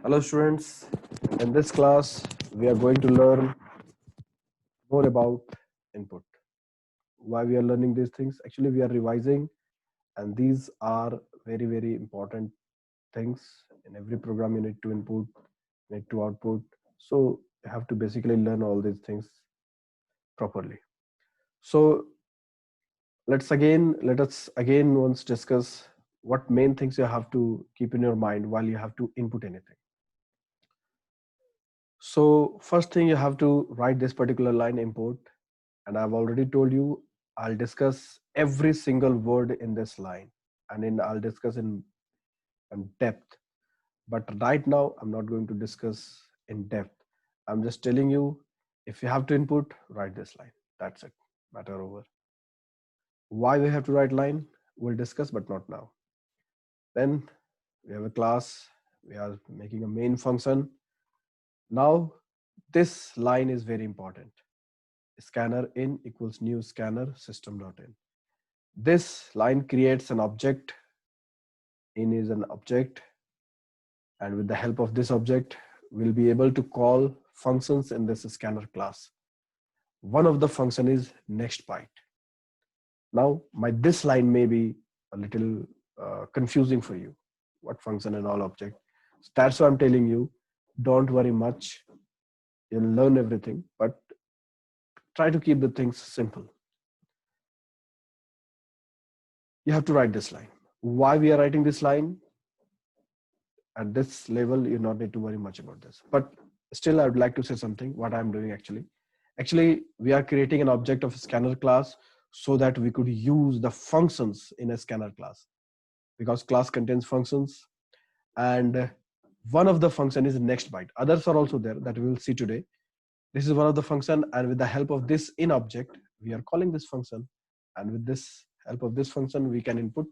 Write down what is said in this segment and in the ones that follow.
Hello students, in this class we are going to learn more about input. Why we are learning these things? Actually we are revising, and these are very important things. In every program you need to input, need to output. So you have to basically learn all these things properly. So let us again once discuss what main things you have to keep in your mind while you have to input anything. So first thing, you have to write this particular line import, and I've already told you I'll discuss every single word in this line, and I'll discuss in depth. But right now I'm not going to discuss in depth. I'm just telling you, if you have to input, write this line. That's it. Matter over. Why we have to write line, we'll discuss, but not now. Then we have a class. We are making a main function. Now this line is very important. Scanner in equals new scanner system.in. This line creates an object. In is an object, and with the help of this object we'll be able to call functions in this scanner class. One of the function is next byte. Now this line may be a little confusing for you. What function and all object? So that's why I'm telling you, don't worry much. You'll learn everything, but try to keep the things simple. You have to write this line. Why we are writing this line? At this level, you not need to worry much about this. But still, I would like to say something, what I'm doing actually. Actually, we are creating an object of a scanner class so that we could use the functions in a scanner class, because class contains functions, and one of the function is next byte. Others are also there that we will see today. This is one of the function, and with the help of this in object, we are calling this function, and with this help of this function, we can input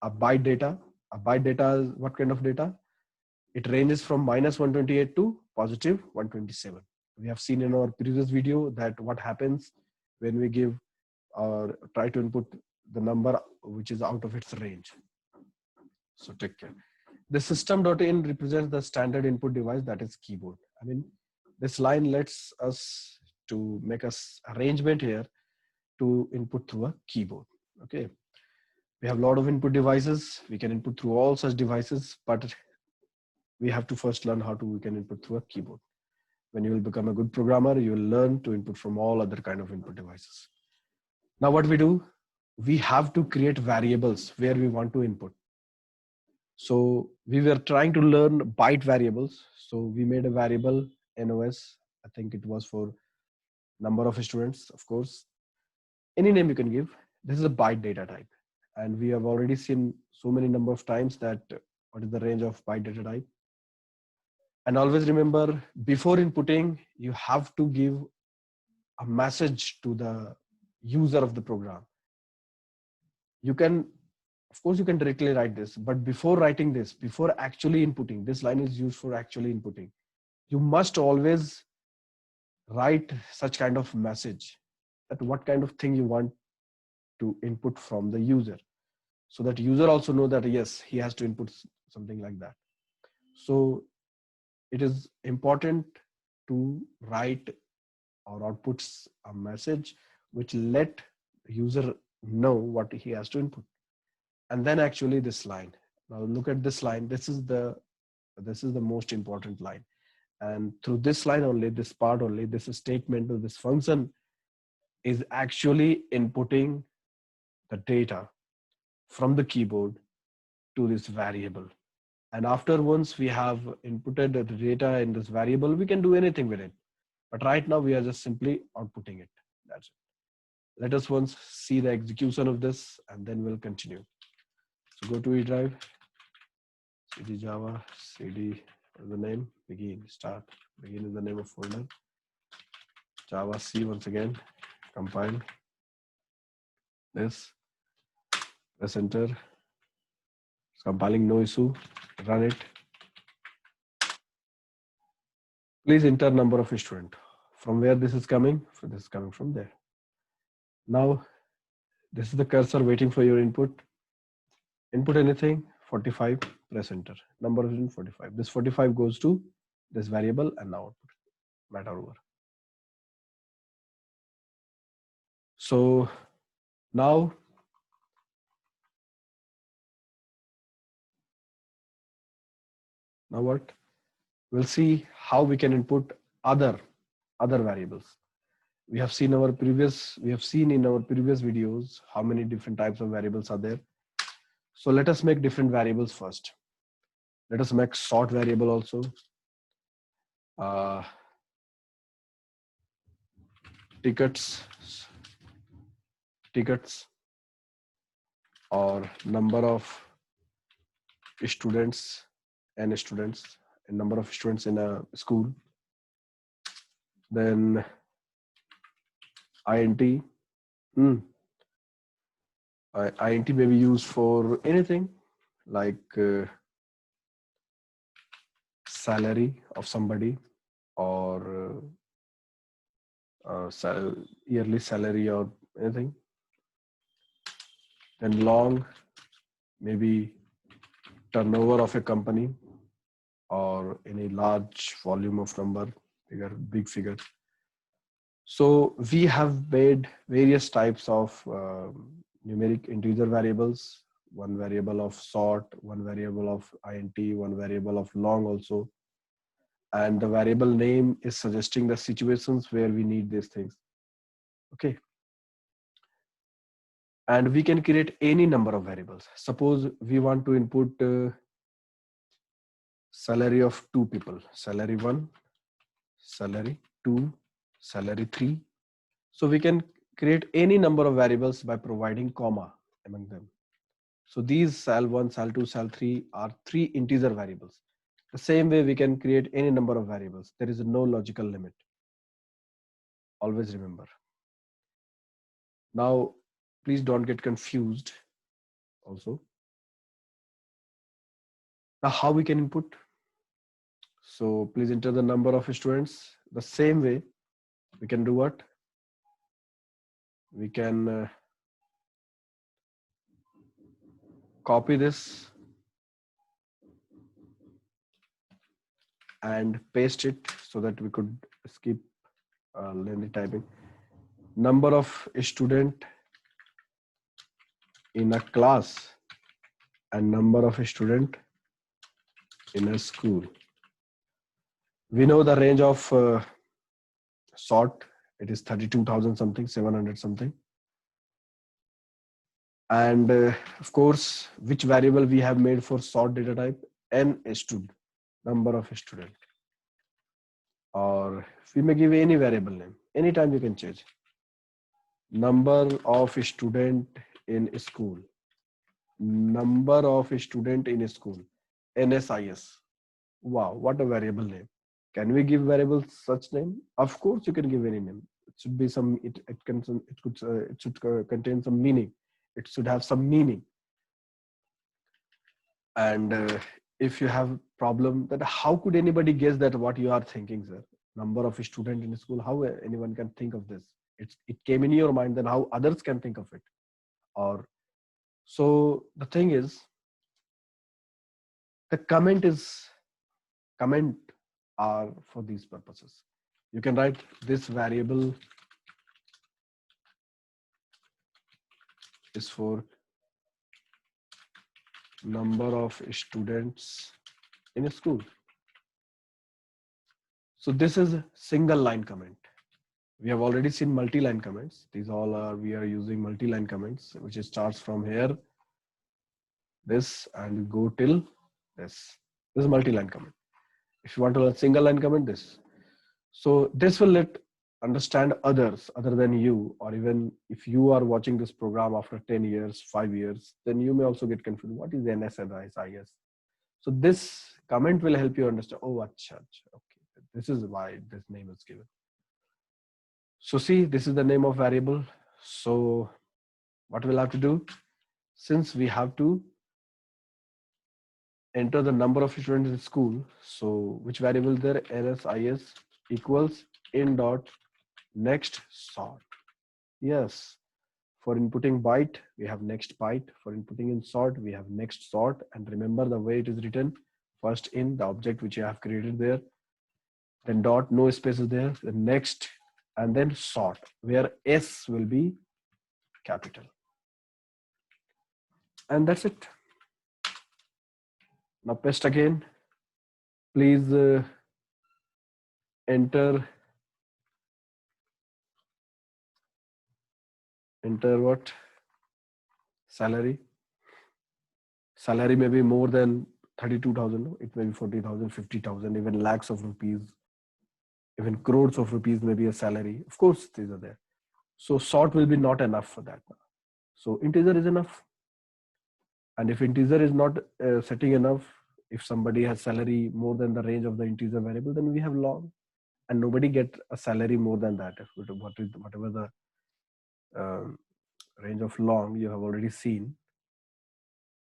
a byte data. A byte data is what kind of data? It ranges from -128 to positive 127. We have seen in our previous video that what happens when we give or try to input the number which is out of its range. So take care. The system.in represents the standard input device, that is keyboard. I mean, this line lets us to make us arrangement here to input through a keyboard. Okay. We have a lot of input devices. We can input through all such devices, but we have to first learn how to we can input through a keyboard. When you will become a good programmer, you will learn to input from all other kind of input devices. Now what we do, we have to create variables where we want to input. So we were trying to learn byte variables. So we made a variable NOS. I think it was for number of students, of course. Any name you can give. This is a byte data type. And we have already seen so many number of times that what is the range of byte data type. And always remember, before inputting, you have to give a message to the user of the program. You can, of course, you can directly write this, but before writing this, before actually inputting, this line is used for actually inputting. You must always write such kind of message, that what kind of thing you want to input from the user, so that user also know that yes, he has to input something like that. So it is important to write or outputs a message which let user know what he has to input. And then actually this line, now look at this line, this is the most important line, and through this line only, this part only, this statement or this function is actually inputting the data from the keyboard to this variable. And after once we have inputted the data in this variable, we can do anything with it. But right now we are just simply outputting it. That's it. Let us once see the execution of this, and then we'll continue. So go to E drive, cd java, cd is the name, begin, start. Begin is the name of folder. Java C once again, compile this, press enter. It's compiling, no issue, run it. Please enter number of student. From where this is coming? This is coming from there. Now, this is the cursor waiting for your input. Input anything, 45. press enter. Number of students 45. This 45 goes to this variable and now matter over. So now what? We'll see how we can input other variables. We have seen in our previous videos how many different types of variables are there. So let us make different variables first. Let us make sort variable also. Tickets or number of students and number of students in a school. Then int. Int may be used for anything like salary of somebody or yearly salary or anything. Then long, maybe turnover of a company or any large volume of number, big figure. So we have made various types of numeric integer variables, one variable of sort, one variable of int, one variable of long also. And the variable name is suggesting the situations where we need these things. Okay. And we can create any number of variables. Suppose we want to input salary of 2 people, salary 1, salary 2, salary 3. So we can create any number of variables by providing comma among them. So these sal1, sal2, sal3 are 3 integer variables. The same way we can create any number of variables. There is no logical limit. Always remember. Now, please don't get confused also. Now, how we can input? So please enter the number of students. The same way we can do what? We can copy this and paste it so that we could skip lengthy typing. Number of student in a class and number of student in a school. We know the range of sort. It is 32,000 something, 700 something. And of course, which variable we have made for sort data type? N stud, number of student. Or we may give any variable name. Anytime you can change. Number of student in school. Number of student in school. NSIS. Wow, what a variable name. Can we give variables such name? Of course, you can give any name. It should be some. It should contain some meaning. It should have some meaning. And if you have problem, that how could anybody guess that what you are thinking, sir? Number of student in school. How anyone can think of this? It came in your mind. Then how others can think of it? Or so the thing is, the comment are for these purposes. You can write this variable is for number of students in a school. So this is a single line comment. We have already seen multi-line comments. These all are, we are using multi-line comments, which starts from here, this, and go till this. This is multi-line comment. If you want to learn single line comment, this. So this will let understand others other than you, or even if you are watching this program after 10 years, 5 years, then you may also get confused. What is NSIS? So this comment will help you understand, oh, acha, okay, this is why this name is given. So see, this is the name of variable. So what we'll have to do, since we have to enter the number of students in school, so which variable there? NSIS equals in dot next sort. Yes. For inputting byte, we have next byte. For inputting in sort, we have next sort. And remember the way it is written: first in the object which you have created there, then dot, no spaces there, the next, and then sort, where S will be capital. And that's it. Now paste again. Please enter what? Salary. Salary may be more than 32,000. It may be 40,000, 50,000, even lakhs of rupees, even crores of rupees may be a salary. Of course, these are there. So sort will be not enough for that. So integer is enough. And if integer is not setting enough, if somebody has salary more than the range of the integer variable, then we have long, and nobody get a salary more than that. Whatever the range of long you have already seen.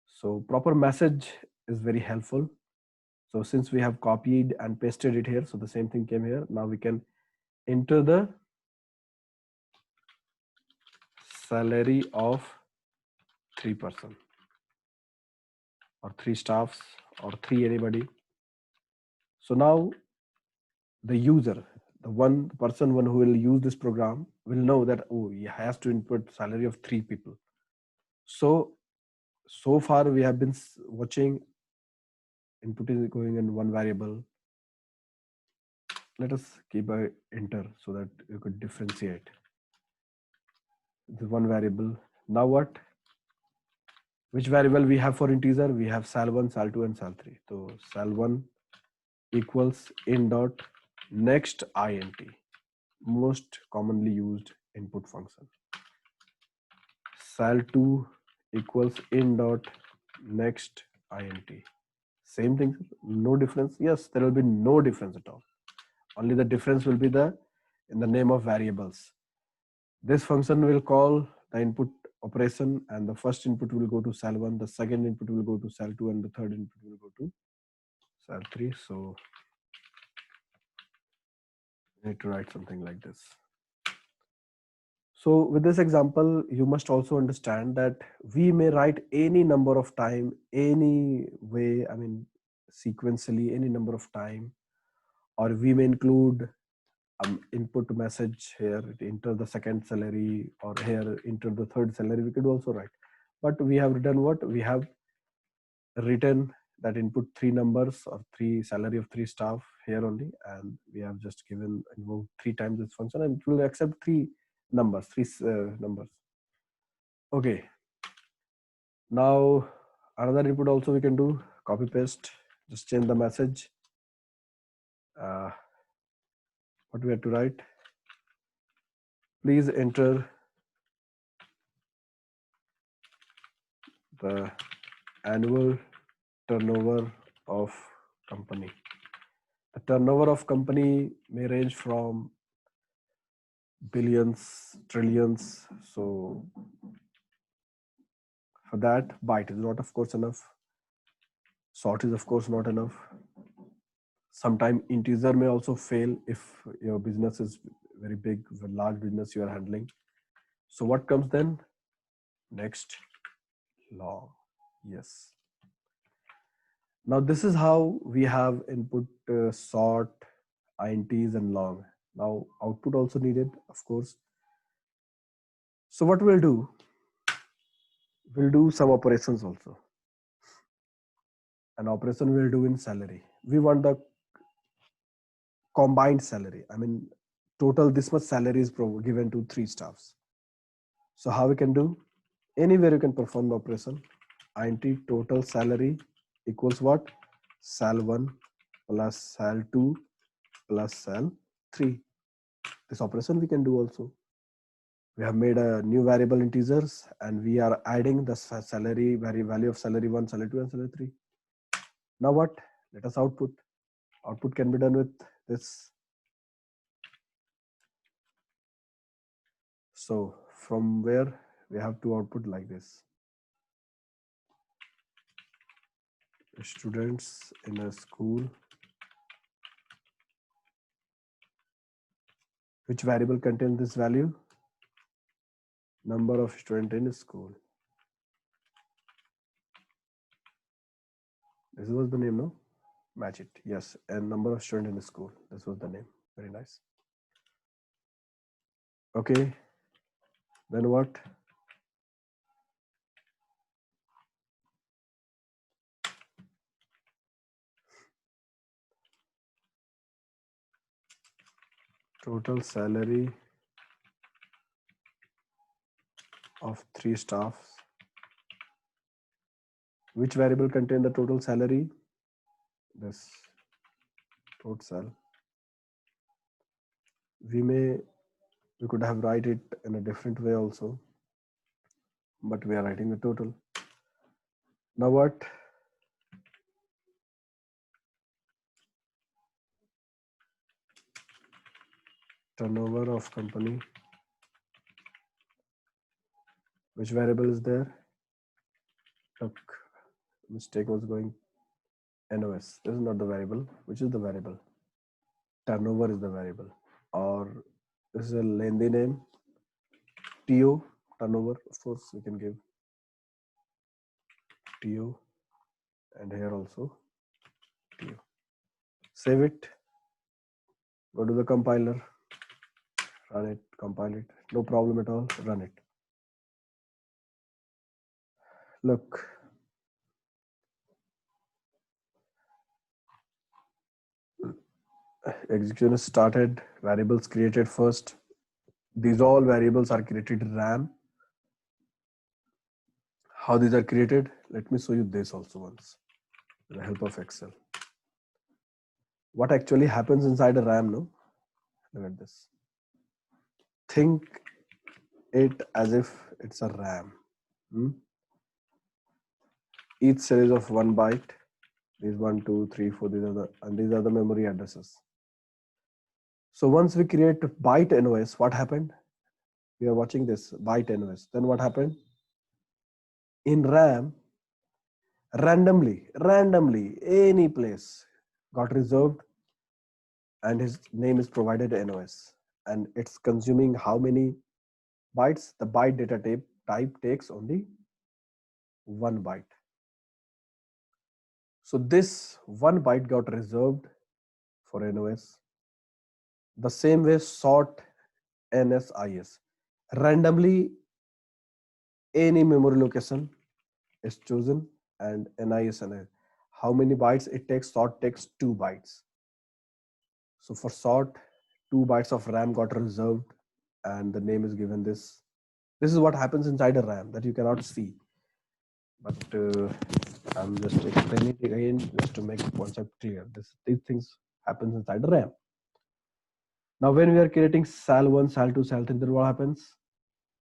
So proper message is very helpful. So since we have copied and pasted it here, so the same thing came here. Now we can enter the salary of 3% or 3 staffs or 3 anybody. So now the user, the person who will use this program will know that, oh, he has to input salary of 3 people. So far we have been watching input is going in one variable. Let us keep a enter so that you could differentiate the one variable. Now what? Which variable we have for integer? We have sal1, sal2, and sal3. So sal1 equals in dot next int, most commonly used input function. Sal2 equals in dot next int. Same thing, no difference. Yes, there will be no difference at all. Only the difference will be in the name of variables. This function will call the input operation, and the first input will go to sal1, the second input will go to sal2, and the third input will go to sal3. So I need to write something like this. So with this example, you must also understand that we may write any number of time, any way, I mean, sequentially, any number of time, or we may include input message here, enter the second salary, or here enter the third salary. We could also write, but we have written what? We have written that input 3 numbers or 3 salary of 3 staff here only, and we have just given invoked 3 times this function, and it will accept 3 numbers, 3 numbers. Okay. Now another input also we can do, copy paste, just change the message. What we have to write? Please enter the annual turnover of company. The turnover of company may range from billions, trillions. So for that, byte is not, of course, enough. Sort is, of course, not enough. Sometimes integer may also fail if your business is very big, a large business you are handling. So what comes then? Next, long. Yes. Now this is how we have input sort, ints, and long. Now output also needed, of course. So what we'll do? We'll do some operations also. An operation we'll do in salary. We want the combined salary. I mean, total this much salary is given to 3 staffs. So how we can do? Anywhere you can perform the operation. Int total salary equals what? Sal1 plus sal2 plus sal3. This operation we can do also. We have made a new variable integers, and we are adding the salary value of salary 1, salary 2, and salary 3. Now what? Let us output. Output can be done with this. So from where we have to output like this. Students in a school. Which variable contains this value? Number of students in school. This was the name, no? Match it. Yes, and number of students in school. This was the name. Very nice. Okay, then what? Total salary of 3 staffs. Which variable contain the total salary? This total. We could have write it in a different way also, but we are writing the total. Now what? Turnover of company. Which variable is there? Look, mistake was going NOS. This is not the variable. Which is the variable? Turnover is the variable. Or this is a lengthy name. TO, turnover. Of course, we can give TO, and here also TO. Save it. Go to the compiler. Run it. Compile it. No problem at all. Run it. Look. Execution is started. Variables created first. These all variables are created in RAM. How these are created? Let me show you this also once with the help of Excel. What actually happens inside a RAM, no? Look at this. Think it as if it's a RAM. Each series of 1 byte. These 1, 2, 3, 4, these are the memory addresses. So once we create byte NOS, what happened? We are watching this byte NOS. Then what happened? In RAM, randomly, any place got reserved and his name is provided NOS, and it's consuming how many bytes? The byte data type takes only 1 byte. So this 1 byte got reserved for NOS. The same way sort NSIS. Randomly any memory location is chosen and NIS. How many bytes it takes? Sort takes 2 bytes. So for sort, 2 bytes of RAM got reserved and the name is given this. This is what happens inside a RAM that you cannot see. But I'm just explaining it again just to make the concept clear. These things happens inside a RAM. Now when we are creating SAL1, SAL2, SAL3, then what happens?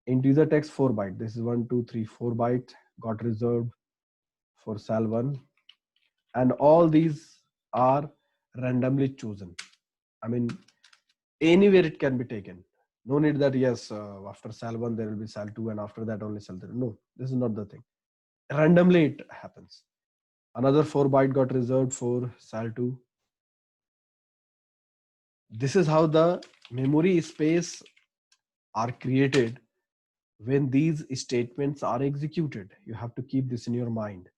Integer takes 4 byte. This is 1, 2, 3, 4 byte got reserved for SAL1. And all these are randomly chosen. I mean, anywhere it can be taken. No need that, yes, after SAL1, there will be SAL2 and after that only SAL3. No, this is not the thing. Randomly it happens. Another 4 byte got reserved for SAL2. This is how the memory space are created when these statements are executed. You have to keep this in your mind.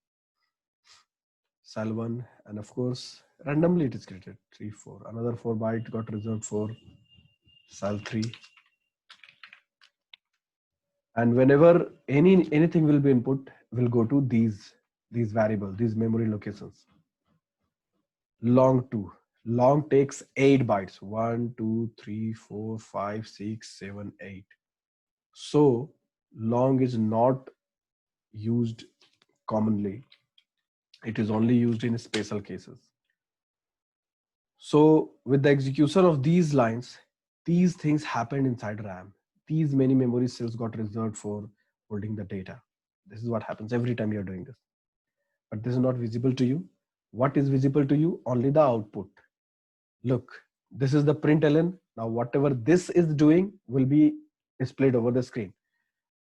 SAL1, and of course, randomly it is created, 3, 4. Another 4 byte got reserved for SAL3. And whenever anything will be input, will go to these variables, these memory locations. Long 2. Long takes 8 bytes. 1, 2, 3, 4, 5, 6, 7, 8. So long is not used commonly. It is only used in special cases. So with the execution of these lines, these things happened inside RAM. These many memory cells got reserved for holding the data. This is what happens every time you're doing this. But this is not visible to you. What is visible to you? Only the output. Look, this is the println. Now whatever this is doing will be displayed over the screen.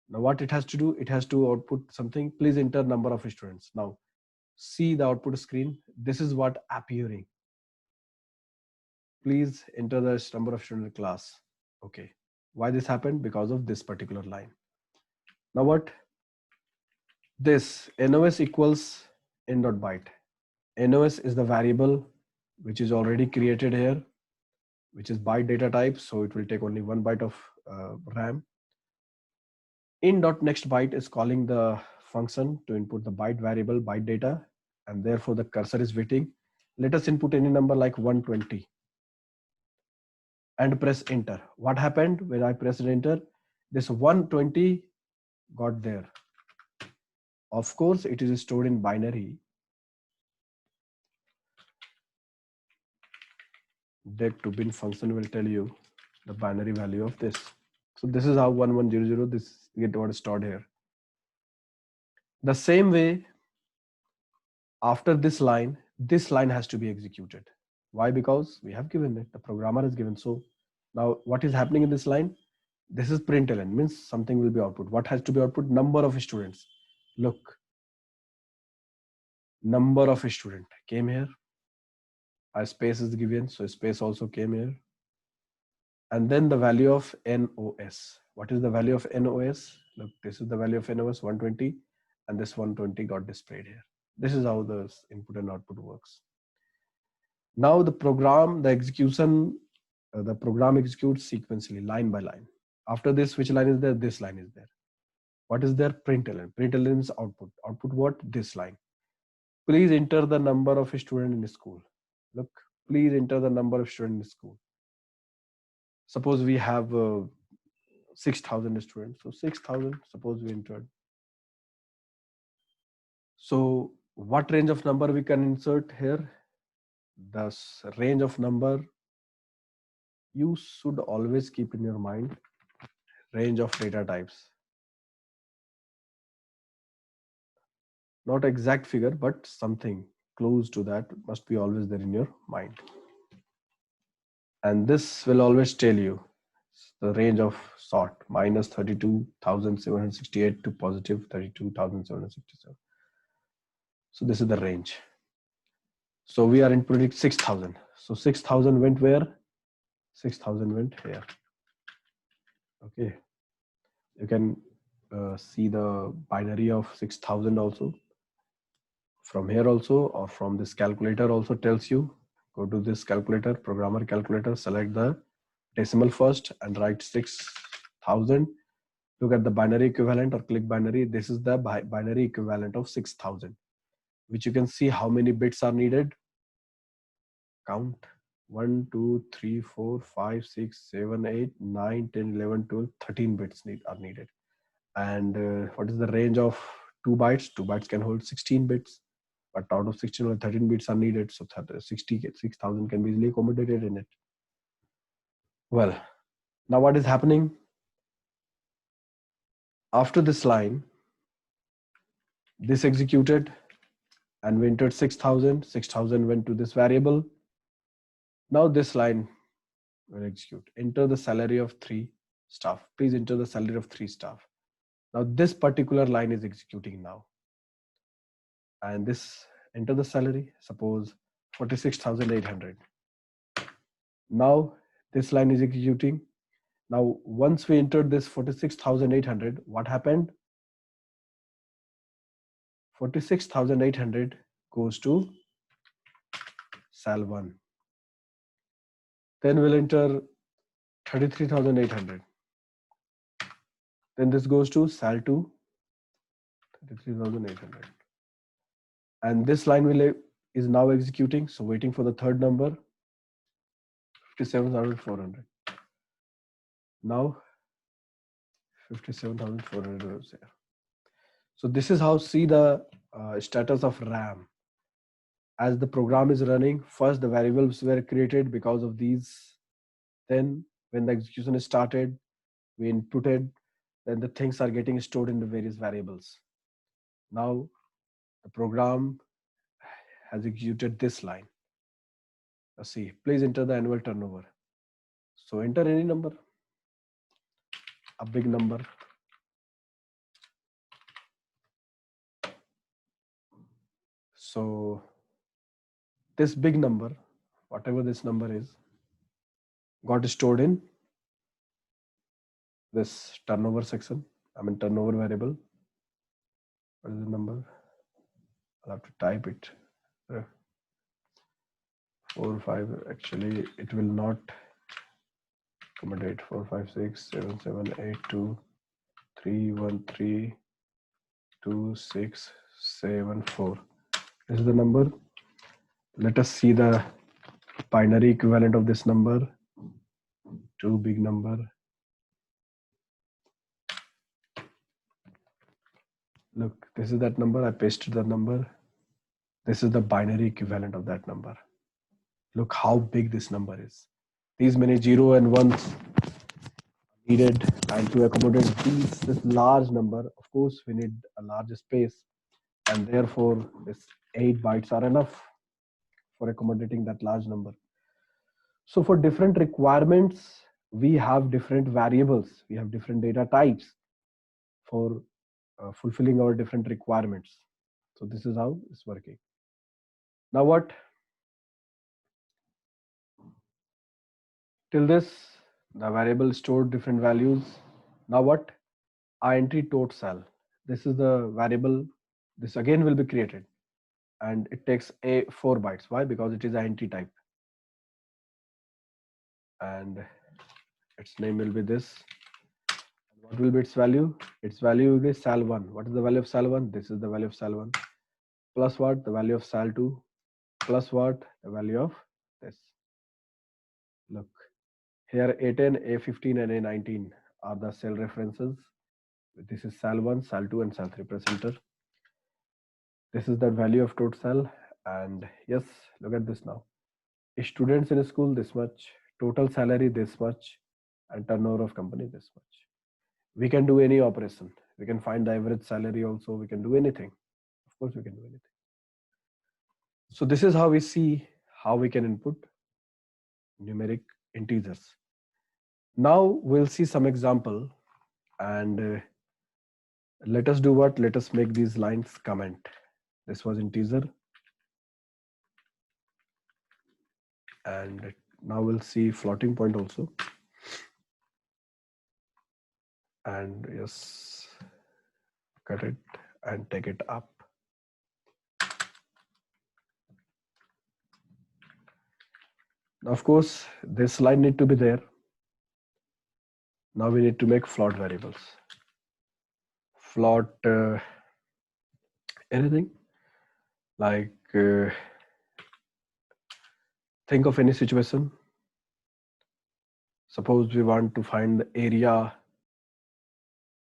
Now what it has to do? It has to output something. Please enter number of students. Now see the output screen. This is what appearing. Please enter the number of students in class. Okay. Why this happened? Because of this particular line. Now what? This NOS equals n.byte. NOS is the variable which is already created here, which is byte data type. So it will take only 1 byte of RAM. In.next byte is calling the function to input the byte variable, byte data, and therefore the cursor is waiting. Let us input any number like 120 and press enter. What happened when I pressed enter? This 120 got there. Of course, it is stored in binary. Dec to bin function will tell you the binary value of this. So this is how 1100 this get what is stored here. The same way, after this line has to be executed. Why? Because we have given it, the programmer has given. So now what is happening in this line? This is println, means something will be output. What has to be output? Number of students. Look, number of student came here. A space is given, so space also came here. And then the value of NOS. What is the value of NOS? Look, this is the value of NOS 120, and this 120 got displayed here. This is how the input and output works. Now the program, the execution, the program executes sequentially, line by line. After this, which line is there? This line is there. What is there? Println. Println is output. Output what? This line. Please enter the number of students in the school. Look, please enter the number of students in the school. Suppose we have 6,000 students. So 6,000, suppose we entered. So what range of number we can insert here? The range of number you should always keep in your mind. Range of data types. Not exact figure, but something close to that must be always there in your mind. And this will always tell you the range of sort minus 32,768 to positive 32,767. So this is the range. So we are inputting 6,000. So 6,000 went where? 6,000 went here. Okay. You can see the binary of 6,000 also. From here also, or from this calculator also tells you. Go to this calculator, programmer calculator, select the decimal first and write 6,000. Look at the binary equivalent or click binary. This is the binary equivalent of 6,000, which you can see how many bits are needed. Count 1, 2, 3, 4, 5, 6, 7, 8, 9, 10, 11, 12, 13 bits are needed. And what is the range of 2 bytes? 2 bytes can hold 16 bits. But out of 16 or 13 bits are needed, so 6,000 can be easily accommodated in it. Well, now what is happening? After this line, this executed and we entered 6,000. 6,000 went to this variable. Now this line will execute. Enter the salary of 3 staff. Please enter the salary of 3 staff. Now this particular line is executing now. And this, enter the salary, suppose 46,800. Now this line is executing. Now once we entered this 46,800, what happened? 46,800 goes to sal 1. Then we'll enter 33,800. Then this goes to sal 2, 33,800. And this line is now executing, so waiting for the third number, 57,400. Now 57,400 is here. So this is how see the status of RAM. As the program is running, first the variables were created because of these. Then when the execution is started, we inputted, then the things are getting stored in the various variables. Now the program has executed this line. Let's see, please enter the annual turnover. So enter any number, a big number. So this big number, whatever this number is, got stored in this turnover section. I'm in turnover variable. What is the number? I'll have to type it. 4, 5. Actually, it will not accommodate 4, 5, 6, 7, 7, 8, 2, 3, 1, 3, 2, 6, 7, 4. This is the number. Let us see the binary equivalent of this number. 2 big number. Look, this is that number. I pasted the number. This is the binary equivalent of that number. Look how big this number is. These many 0 and 1s needed, and to accommodate this large number, of course, we need a larger space, and therefore this 8 bytes are enough for accommodating that large number. So for different requirements, we have different variables, we have different data types for fulfilling our different requirements. So this is how it's working. Now what? Till this, the variable stored different values. Now what? int tot cell. This is the variable. This again will be created, and it takes 4 bytes. Why? Because it is int type, and its name will be this. What will be its value? Its value will be sal1. What is the value of sal1? This is the value of sal1. Plus what? The value of sal2. Plus what? The value of this. Look, here A10, A15, and A19 are the cell references. This is sal1, sal2, and sal3 presenter. This is the value of tot cell. And yes, look at this now. Students in a school, this much. Total salary, this much. And turnover of company, this much. We can do any operation. We can find the average salary also. We can do anything. Of course, we can do anything. So this is how we see how we can input numeric integers. Now we'll see some example, and let us do what? Let us make these lines comment. This was integer, and now we'll see floating point also. And yes, cut it and take it up. Of course, this line need to be there. Now we need to make float variables. Float anything, like think of any situation. Suppose we want to find the area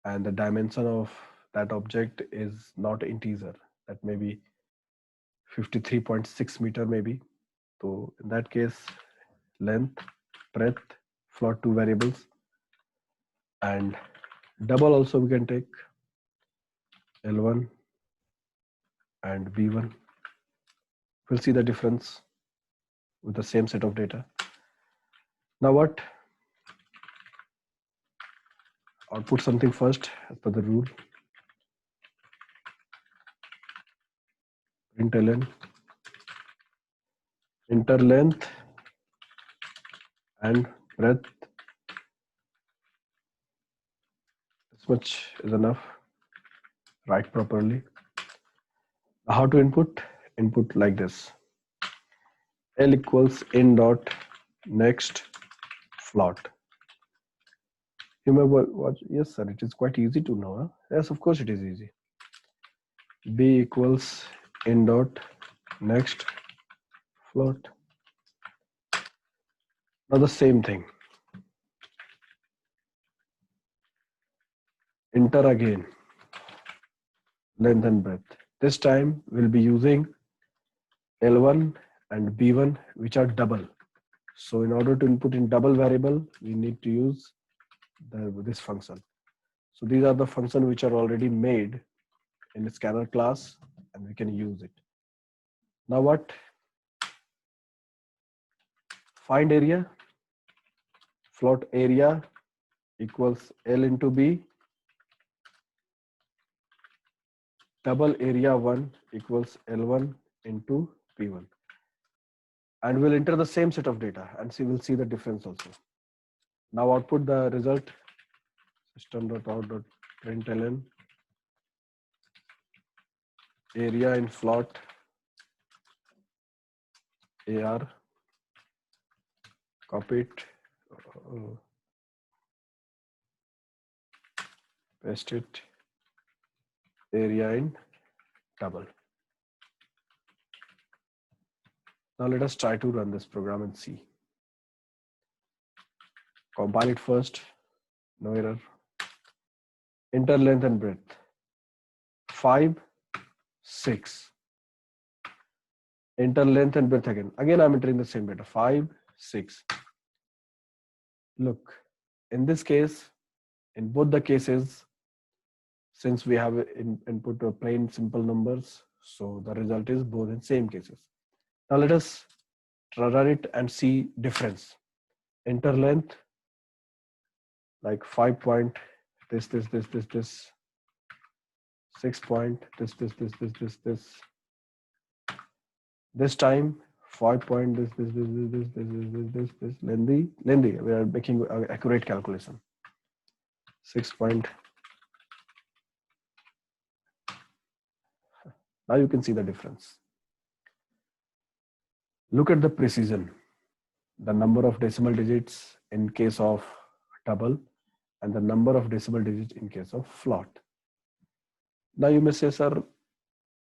and the dimension of that object is not integer. That may be 53.6 meter maybe. So in that case, length, breadth, float 2 variables, and double also we can take L1 and B1. We'll see the difference with the same set of data. Now what? Output something first as per the rule. Println enter length and breadth. This much is enough. Write properly. How to input? Input like this. L equals in dot next float. You may watch. Yes, sir. It is quite easy to know. Huh? Yes, of course it is easy. B equals in dot next float. Now the same thing. Enter again. Length and breadth. This time we'll be using L1 and B1, which are double. So in order to input in double variable, we need to use this function. So these are the functions which are already made in the scanner class, and we can use it. Now what? Find area. Float area equals L into B. Double area 1 equals L1 into P1. And we'll enter the same set of data and we'll see the difference also. Now output the result. System.out.println println area in float AR, copy it, paste it, area in double. Now let us try to run this program and see. Compile it first, no error. Enter length and breadth, 5, 6. Enter length and breadth again. Again, I'm entering the same data, 5, 6. Look, in this case, in both the cases, since we have input plain simple numbers, so the result is both in same cases. Now let us run it and see difference. Enter length, like 5 point, this, 6 point, this. This time, 5 point, this, lengthy. We are making accurate calculation. 6 point. Now you can see the difference. Look at the precision, the number of decimal digits in case of double and the number of decimal digits in case of float. Now you may say, sir,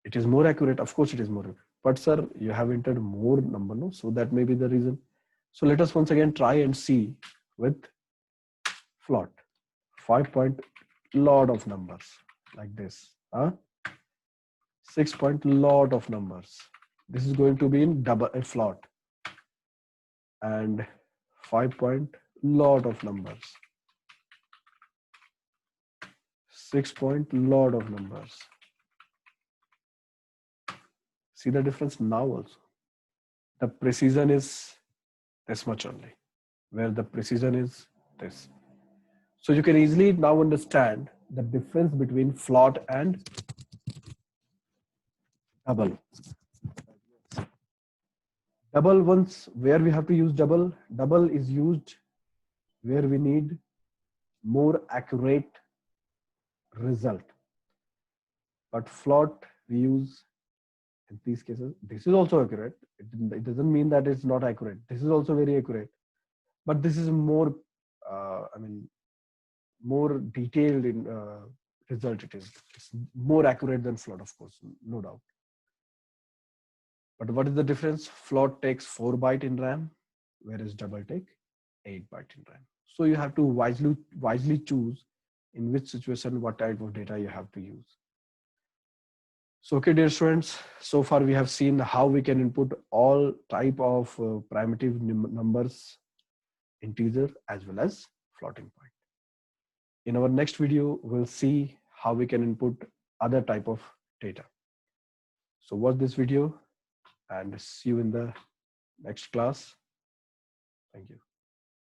it is more accurate. Of course it is more accurate. But sir, you have entered more number, no? So that may be the reason. So let us once again try and see with float. 5 point, lot of numbers like this. 6 point, lot of numbers. This is going to be in double a float. And 5 point, lot of numbers. 6 point, lot of numbers. See the difference now also. The precision is this much only, where the precision is this. So you can easily now understand the difference between float and double. Double, once where we have to use double is used where we need more accurate result. But float we use in these cases. This is also accurate. It doesn't mean that it's not accurate. This is also very accurate, but this is more, more detailed in result. It's more accurate than float, of course, no doubt. But what is the difference? Float takes 4 bytes in RAM, whereas double take 8 bytes in RAM. So you have to wisely choose in which situation, what type of data you have to use. So, okay, dear students, so far we have seen how we can input all type of primitive numbers, integer as well as floating point. In our next video, we'll see how we can input other type of data. So watch this video and see you in the next class. Thank you.